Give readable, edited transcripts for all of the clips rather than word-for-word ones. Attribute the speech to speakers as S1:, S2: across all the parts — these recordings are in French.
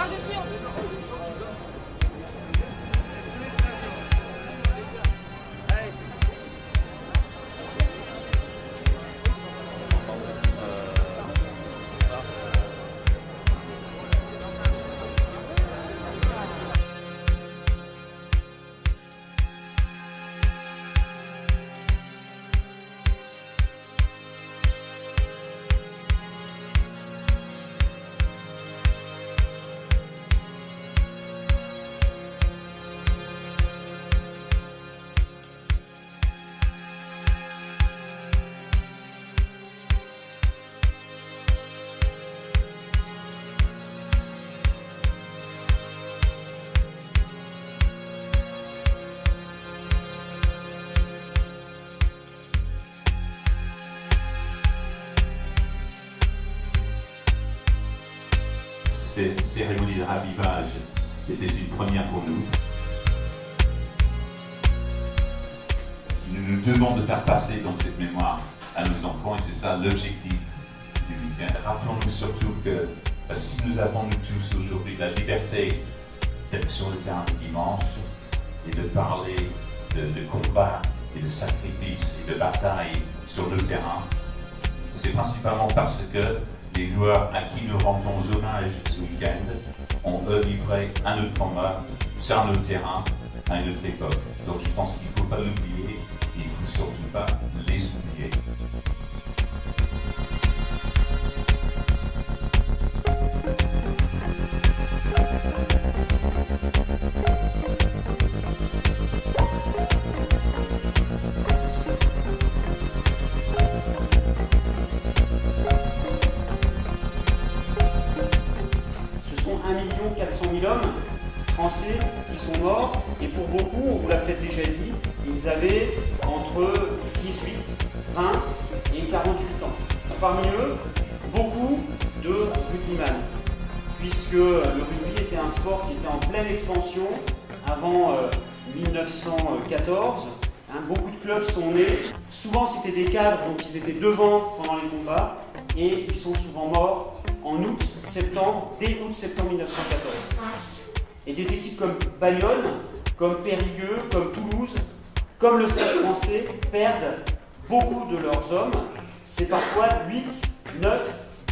S1: parle de qui en fait?
S2: Cette cérémonie de ravivage était une première pour nous. Nous nous devons de faire passer donc cette mémoire à nos enfants et c'est ça l'objectif du week-end. Rappelons-nous surtout que si nous avons nous tous aujourd'hui la liberté d'être sur le terrain le dimanche et de parler de combat et de sacrifice et de bataille sur le terrain, c'est principalement parce que les joueurs à qui nous rendons hommage ce week-end ont eux livré un autre combat sur notre terrain à une autre époque. Donc je pense qu'il ne faut pas l'oublier et il ne faut surtout pas les oublier.
S3: Ce sont 1 400 000 hommes français qui sont morts et pour beaucoup, on vous l'a peut-être déjà dit, ils avaient entre 18, 20 et 48 ans. Parmi eux, beaucoup de rugbyman, puisque le rugby était un sport qui était en pleine expansion avant 1914. Beaucoup de clubs sont nés, souvent c'était des cadres, donc ils étaient devant pendant les combats, et ils sont souvent morts en août, septembre, dès août-septembre 1914. Et des équipes comme Bayonne, comme Périgueux, comme Toulouse, comme le Stade français perdent beaucoup de leurs hommes. C'est parfois 8, 9,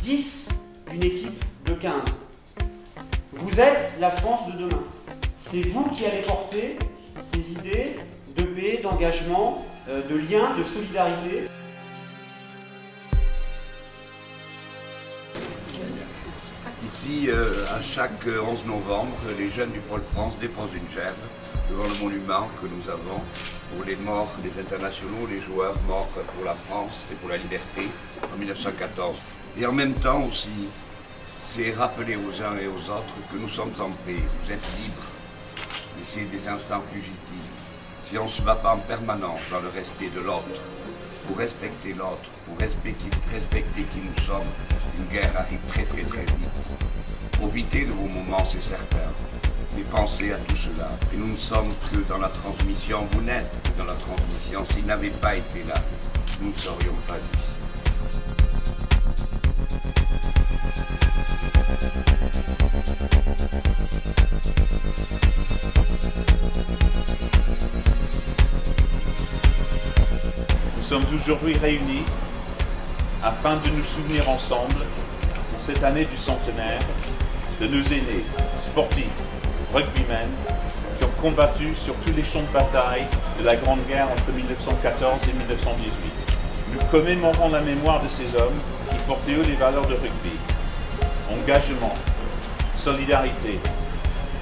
S3: 10 d'une équipe de 15. Vous êtes la France de demain. C'est vous qui allez porter ces idées de paix, d'engagement, de lien, de solidarité.
S4: Ici, à chaque 11 novembre, les jeunes du Pôle France déposent une gerbe devant le monument que nous avons pour les morts des internationaux, les joueurs morts pour la France et pour la liberté en 1914. Et en même temps aussi, c'est rappeler aux uns et aux autres que nous sommes en paix, vous êtes libres, et c'est des instants fugitifs. Si on ne se bat pas en permanence dans le respect de l'autre, pour respecter l'autre, pour respecter qui nous sommes, une guerre arrive très vite. Profitez de vos moments, c'est certain, mais pensez à tout cela. Et nous ne sommes que dans la transmission, vous n'êtes que dans la transmission. S'il n'avait pas été là, nous ne serions pas ici.
S2: Nous sommes aujourd'hui réunis afin de nous souvenir ensemble, en cette année du centenaire, de nos aînés, sportifs, rugbymen, qui ont combattu sur tous les champs de bataille de la Grande Guerre entre 1914 et 1918. Nous commémorons la mémoire de ces hommes qui portaient eux les valeurs de rugby. Engagement, solidarité,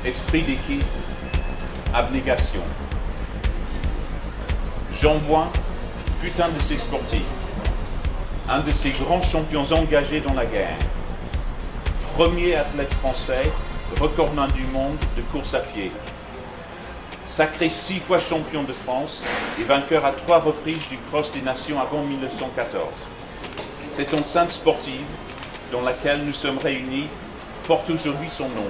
S2: esprit d'équipe, abnégation. Jean Bouin fut un de ces sportifs, un de ces grands champions engagés dans la guerre. Premier athlète français, recordman du monde de course à pied. Sacré 6 fois champion de France et vainqueur à 3 reprises du Cross des Nations avant 1914. Cette enceinte sportive dans laquelle nous sommes réunis porte aujourd'hui son nom.